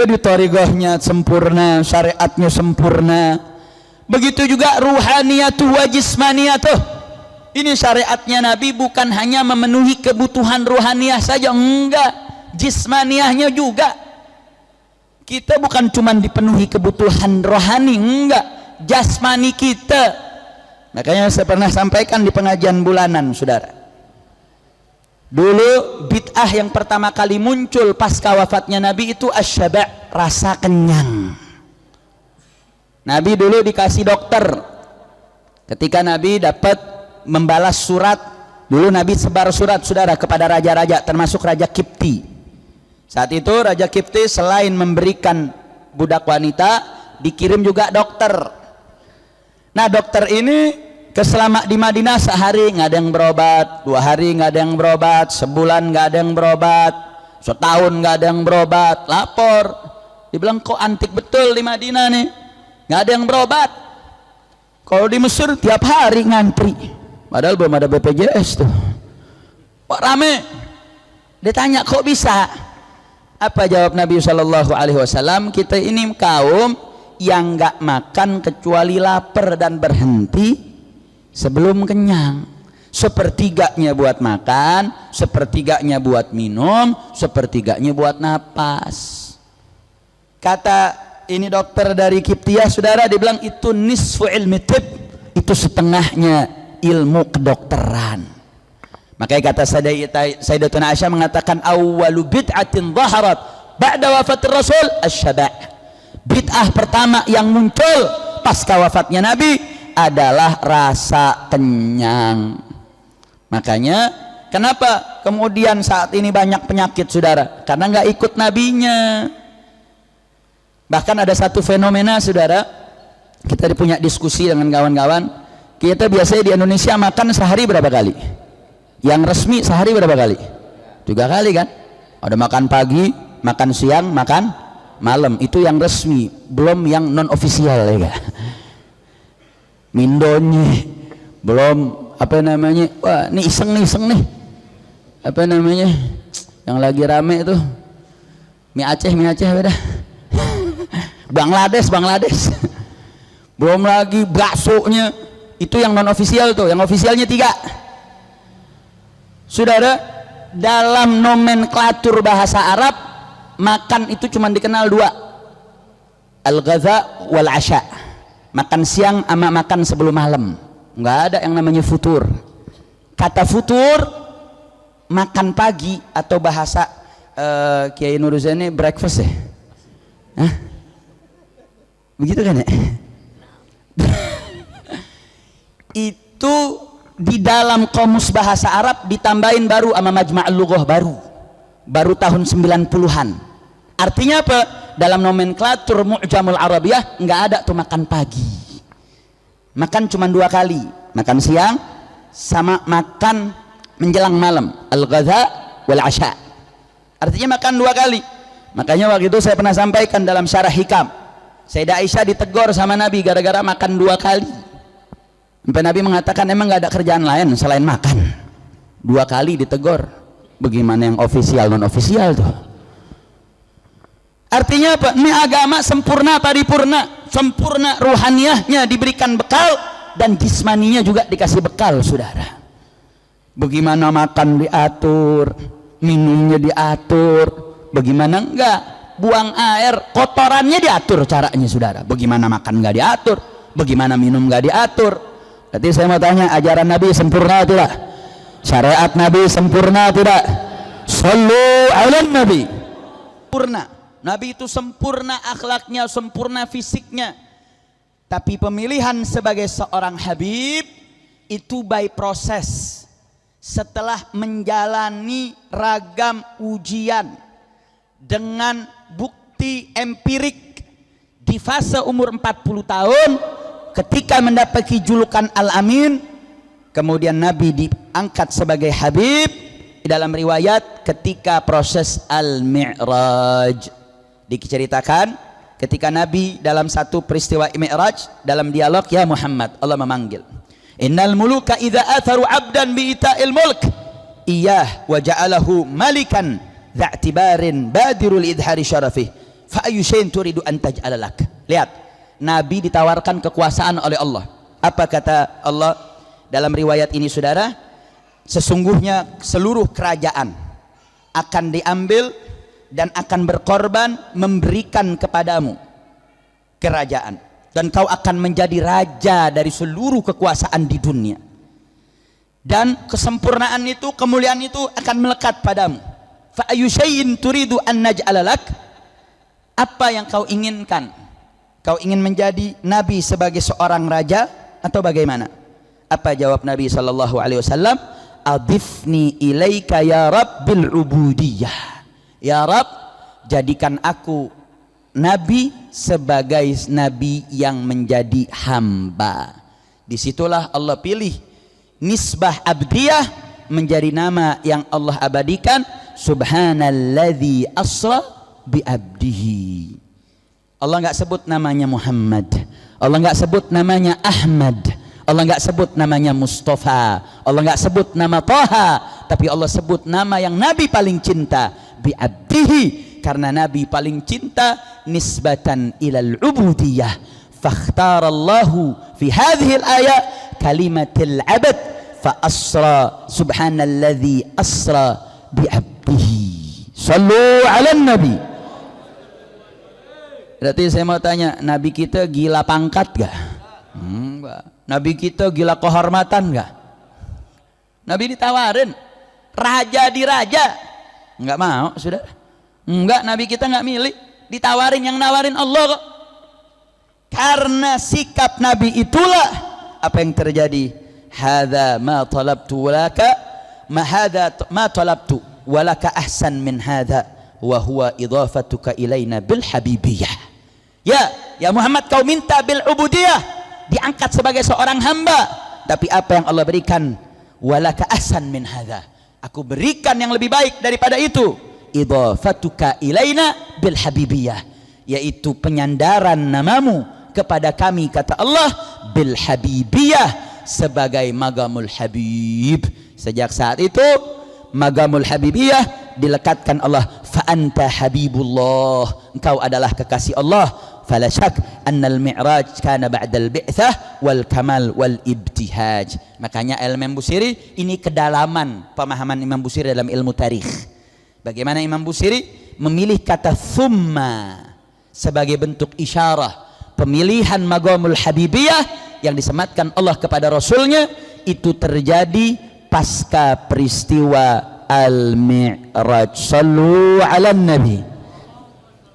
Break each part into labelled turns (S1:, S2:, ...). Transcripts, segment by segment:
S1: Jadi thariqahnya sempurna, syariatnya sempurna. Begitu juga ruhaniyatuh wa jismaniyatuh. Ini syariatnya Nabi bukan hanya memenuhi kebutuhan ruhaniyah saja, enggak, jismaniyahnya juga. Kita bukan cuma dipenuhi kebutuhan rohani, enggak, jasmani kita. Makanya saya pernah sampaikan di pengajian bulanan, saudara. Dulu bid'ah yang pertama kali muncul pasca wafatnya Nabi itu asyaba', rasa kenyang. Nabi dulu dikasih dokter. Ketika Nabi dapat membalas surat, dulu Nabi sebar surat, saudara, kepada raja-raja termasuk Raja Kipti. Saat itu Raja Kipti selain memberikan budak wanita, dikirim juga dokter. Nah, dokter ini keselama di Madinah, sehari nggak ada yang berobat, 2 hari nggak ada yang berobat, sebulan nggak ada yang berobat, setahun nggak ada yang berobat. Lapor, dibilang kok antik betul di Madinah nih, nggak ada yang berobat. Kalau di Mesir tiap hari ngantri, padahal belum ada BPJS tuh. Kok rame? Dia tanya kok bisa? Apa jawab Nabi SAW? Kita ini kaum yang nggak makan kecuali lapar dan berhenti sebelum kenyang. Sepertiganya buat makan, sepertiganya buat minum, sepertiganya buat napas. Kata ini dokter dari Kiptiyah, saudara, dibilang itu nisfu ilmi tib, itu setengahnya ilmu kedokteran. Makanya kata Sayyidatuna Aisyah mengatakan awwalu bid'atin zaharat ba'da wafatir Rasul asyaba'. Bid'ah pertama yang muncul pasca wafatnya Nabi adalah rasa kenyang. Makanya kenapa kemudian saat ini banyak penyakit, saudara? Karena nggak ikut nabinya. Bahkan ada satu fenomena, saudara, kita punya diskusi dengan kawan-kawan. Kita biasanya di Indonesia makan sehari berapa kali? Yang resmi sehari berapa kali? 3 kali kan? Ada makan pagi, makan siang, makan malam. Itu yang resmi, belum yang non ofisial ya kan? Mindonya belum, apa namanya, wah ini iseng nih, apa namanya yang lagi rame itu mie Aceh beda. Bangladesh belum lagi baksonya, itu yang non ofisial tuh, yang ofisialnya 3. Saudara, dalam nomenklatur bahasa Arab makan itu cuma dikenal 2, al-ghadha wal asya, makan siang sama makan sebelum malam. Nggak ada yang namanya futur. Kata futur makan pagi, atau bahasa Kiai Nuruzani breakfast ya. Hah? Begitu kan ya? Itu di dalam kamus bahasa Arab ditambahin baru sama Majma'ul Lughah baru tahun 90-an. Artinya apa? Dalam nomenklatur Mu'jamul Arabiyah nggak ada tuh makan pagi. Makan cuma 2 kali, makan siang sama makan menjelang malam, al-ghadha wal asya. Artinya makan 2 kali. Makanya waktu itu saya pernah sampaikan dalam syarah hikam, Sayyidah Aisyah ditegur sama Nabi gara-gara makan 2 kali. Sampai Nabi mengatakan emang nggak ada kerjaan lain selain makan. 2 kali ditegur. Bagaimana yang ofisial non ofisial tuh? Artinya apa? Ini agama sempurna paripurna, sempurna ruhaniyahnya diberikan bekal dan jismaninya juga dikasih bekal, saudara. Bagaimana makan diatur, minumnya diatur, bagaimana enggak? Buang air, kotorannya diatur caranya, saudara. Bagaimana makan enggak diatur, bagaimana minum enggak diatur. Berarti saya mau tanya, ajaran Nabi sempurna tidak? Syariat Nabi sempurna tidak? Sallu ala Nabi. Sempurna. Nabi itu sempurna akhlaknya, sempurna fisiknya. Tapi pemilihan sebagai seorang Habib itu by proses. Setelah menjalani ragam ujian dengan bukti empirik di fase umur 40 tahun ketika mendapati julukan Al-Amin, kemudian Nabi diangkat sebagai Habib. Di dalam riwayat ketika proses Al-Mi'raj diceritakan ketika Nabi dalam satu peristiwa Mi'raj, dalam dialog, ya Muhammad, Allah memanggil, innal muluka idza atharu 'abdan bi ita'il mulk iyah wa ja'alahu malikan dza'tibarin badirul idhari syarafih fa ayyu syai'in turidu an taj'ala lak. Lihat, Nabi ditawarkan kekuasaan oleh Allah. Apa kata Allah dalam riwayat ini saudara? Sesungguhnya seluruh kerajaan akan diambil dan akan berkorban memberikan kepadamu kerajaan, dan kau akan menjadi raja dari seluruh kekuasaan di dunia, dan kesempurnaan itu, kemuliaan itu akan melekat padamu. Fa ayyu syai'in turidu an naj'ala lak. Apa yang kau inginkan? Kau ingin menjadi nabi sebagai seorang raja atau bagaimana? Apa jawab Nabi sallallahu alaihi wasallam? Adifni ilaika ya Rabb bil ubudiyah. Ya Rabb, jadikan aku nabi sebagai nabi yang menjadi hamba. Disitulah Allah pilih nisbah abdiyah menjadi nama yang Allah abadikan. Subhanalladzi asra bi abdihi. Allah nggak sebut namanya Muhammad, Allah nggak sebut namanya Ahmad, Allah nggak sebut namanya Mustafa, Allah nggak sebut nama Taha, tapi Allah sebut nama yang Nabi paling cinta, bi abdihi, karena Nabi paling cinta nisbatan ilal ubudiyah. Fakhtarallahu fi hadhihi al-ayat kalimatil abad fa asra subhanalladzi asra bi abdihi. Sallu ala nabi. Berarti saya mau tanya, Nabi kita gila pangkat gak? Enggak. Nabi kita gila kehormatan gak? Nabi ditawarin raja di raja, enggak mau sudah. Enggak, Nabi kita enggak milih, ditawarin, yang nawarin Allah kok. Karena sikap Nabi itulah apa yang terjadi. Hadza ma talabtu walaka ma hadza ma talabtu walaka ahsan min hadza wa huwa idhafatuka ilaina bil habibiyah. Ya Muhammad, kau minta bil ubudiyah, diangkat sebagai seorang hamba, tapi apa yang Allah berikan? Walaka ahsan min hadza, aku berikan yang lebih baik daripada itu. Idhafatuka ilaina bil habibiyah, yaitu penyandaran namamu kepada kami, kata Allah, bil habibiyah, sebagai magamul habib. Sejak saat itu magamul habibiyah dilekatkan Allah. Fa anta habibullah, engkau adalah kekasih Allah. Fala syak annal mi'raj kana ba'dal bi'tsah wal kamal wal ibtihaj. Makanya Imam Busiri, ini kedalaman pemahaman Imam Busiri dalam ilmu tarikh. Bagaimana Imam Busiri memilih kata thumma sebagai bentuk isyarah pemilihan magamul habibiyah yang disematkan Allah kepada Rasulnya, itu terjadi pasca peristiwa Al-Mi'raj. Sallu ala nabi.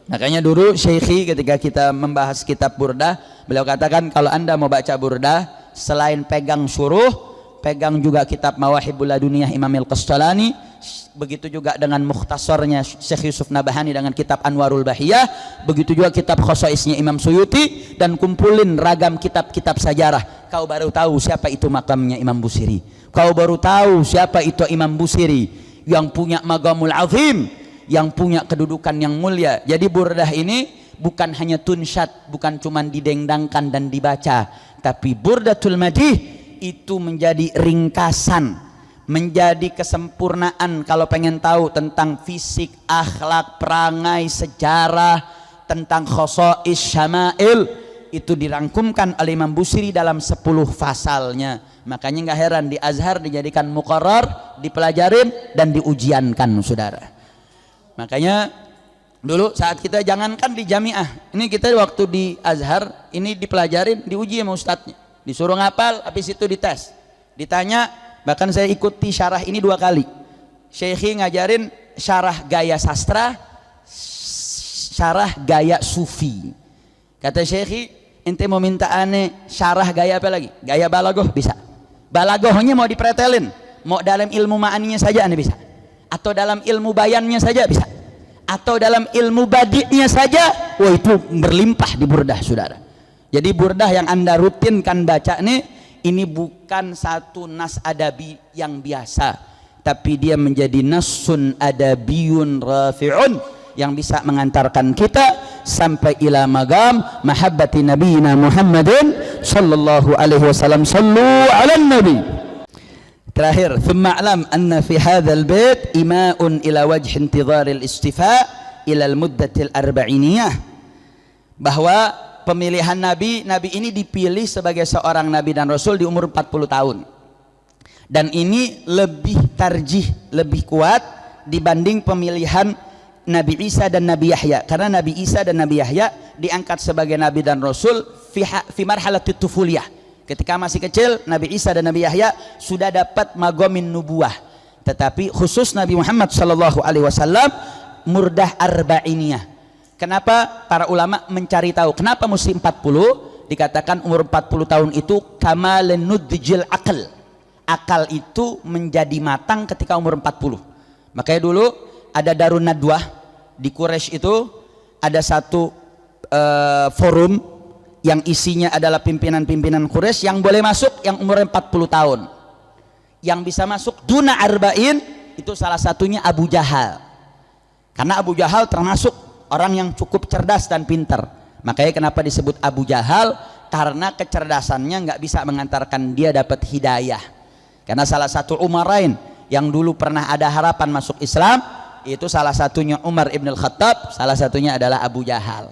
S1: Makanya dulu Syekhi ketika kita membahas kitab Burdah, beliau katakan kalau anda mau baca Burdah, selain pegang syuruh, pegang juga kitab Mawahibul Laduniyah Imam Al-Qastalani, begitu juga dengan mukhtasarnya Syekh Yusuf Nabahani dengan kitab Anwarul Bahiyah, begitu juga kitab Khosaisnya Imam Suyuti, dan kumpulin ragam kitab-kitab sejarah. Kau baru tahu siapa itu makamnya Imam Busiri. Kau baru tahu siapa itu Imam Busiri yang punya magamul azim, yang punya kedudukan yang mulia. Jadi Burdah ini bukan hanya tunsyat, bukan cuma didengdangkan dan dibaca, tapi Burdatul Madih itu menjadi ringkasan, menjadi kesempurnaan. Kalau pengen tahu tentang fisik, akhlak, perangai, sejarah, tentang khosais, syama'il, itu dirangkumkan oleh Imam Busiri dalam 10 fasalnya. Makanya nggak heran di Azhar dijadikan muqarrar, dipelajarin dan diujiankan, saudara. Makanya dulu saat kita, jangankan di jamiah, ini kita waktu di Azhar ini dipelajarin, diuji sama ustadznya, disuruh ngapal, habis itu dites, ditanya. Bahkan saya ikuti syarah ini 2 kali. Syekhi ngajarin syarah gaya sastra, syarah gaya sufi. Kata Syekhi, ente mau minta aneh syarah gaya apa lagi? Gaya balagoh bisa. Balagohnya mau dipretelin, mau dalam ilmu ma'aninya saja aneh bisa, atau dalam ilmu bayannya saja bisa, atau dalam ilmu badi'nya saja. Wah, itu berlimpah di Burdah, saudara. Jadi Burdah yang anda rutinkan baca nih, ini bukan satu nas adabi yang biasa, tapi dia menjadi nasun adabiyun rafi'un, yang bisa mengantarkan kita sampai ila magam mahabbati nabiyina Muhammadin sallallahu alaihi wasallam. Sallu ala nabi. Terakhir, thumma alam anna fi hadzal bait ima'un ila wajh intidhar al-istifa ilal muddatil arba'iniyah, bahwa pemilihan nabi ini dipilih sebagai seorang nabi dan rasul di umur 40 tahun. Dan ini lebih tarjih, lebih kuat dibanding pemilihan Nabi Isa dan Nabi Yahya, karena Nabi Isa dan Nabi Yahya diangkat sebagai nabi dan rasul fi marhalatit tufuliyah. Ketika masih kecil, Nabi Isa dan Nabi Yahya sudah dapat magomin nubuah. Tetapi khusus Nabi Muhammad sallallahu alaihi wasallam murdah arba'iniyah. Kenapa para ulama mencari tahu kenapa mesti 40? Dikatakan umur 40 tahun itu kamalun nudjil aql. Akal itu menjadi matang ketika umur 40. Makanya dulu ada Darun Nadwah di Quraisy, itu ada satu forum yang isinya adalah pimpinan-pimpinan Quraisy yang boleh masuk yang umurnya 40 tahun. Yang bisa masuk duna arba'in itu salah satunya Abu Jahal. Karena Abu Jahal termasuk orang yang cukup cerdas dan pintar. Makanya kenapa disebut Abu Jahal? Karena kecerdasannya nggak bisa mengantarkan dia dapat hidayah. Karena salah satu Umarain yang dulu pernah ada harapan masuk Islam, itu salah satunya Umar ibn al-Khattab, salah satunya adalah Abu Jahal.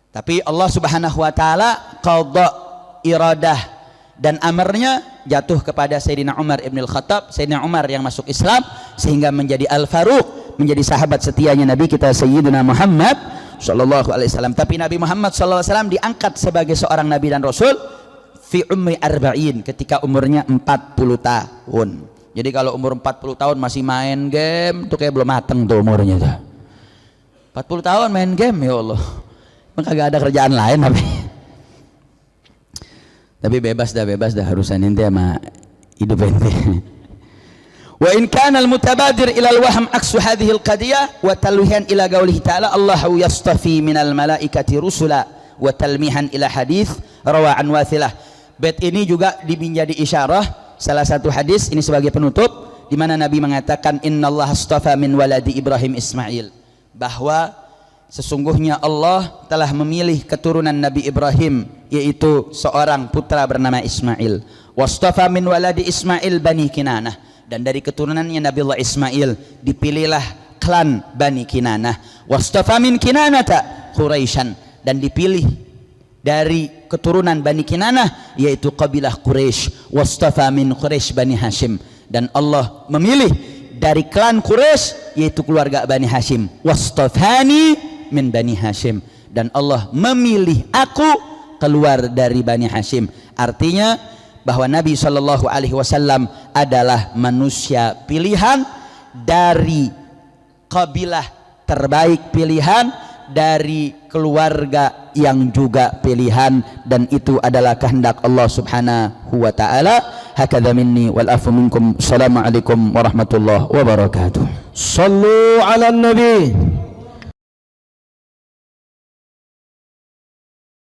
S1: Tapi Allah subhanahu wa ta'ala qadha iradah dan amarnya jatuh kepada Sayyidina Umar ibn al-Khattab, Sayyidina Umar yang masuk Islam sehingga menjadi Al-Faruq, menjadi sahabat setianya Nabi kita Sayyidina Muhammad sallallahu alaihi wasallam. Tapi Nabi Muhammad sallallahu alaihi wasallam diangkat sebagai seorang nabi dan rasul fi umri arba'in, ketika umurnya 40 tahun. Jadi kalau umur 40 tahun masih main game, itu kayak belum mateng tuh umurnya tuh. 40 tahun main game, ya Allah. Emang kagak ada kerjaan lain tapi bebas dah harusan ente sama hidup ente. Wa in kana al-mutabadir ila al-wahm aksu hadhihi al-qadiyah wa talwihan ila qawlihi ta'ala Allahu yastafi minal malaikati rusula wa talmihan ila hadits rawa an Wathilah. Bait ini juga menjadi isyarah salah satu hadis ini sebagai penutup, di mana Nabi mengatakan innallaha astafa min waladi Ibrahim Ismail, bahwa sesungguhnya Allah telah memilih keturunan Nabi Ibrahim, yaitu seorang putra bernama Ismail. Wastafa min waladi Ismail Bani Kinanah, dan dari keturunannya Nabi Allah Ismail dipilihlah klan Bani Kinanah. Wastafa min Kinanata Quraisyan, dan dipilih dari keturunan Bani Kinanah yaitu kabilah Quraisy. Wastafa min Quraisy Bani Hashim, dan Allah memilih dari klan Quraisy yaitu keluarga Bani Hashim. Wastafani min Bani Hashim, dan Allah memilih aku keluar dari Bani Hashim. Artinya bahwa Nabi sallallahu alaihi wasallam adalah manusia pilihan dari kabilah terbaik, pilihan dari keluarga yang juga pilihan, dan itu adalah kehendak Allah subhanahu wa ta'ala. Hakadha minni wal afu minkum. Assalamualaikum warahmatullahi wabarakatuh.
S2: Sallu ala nabi.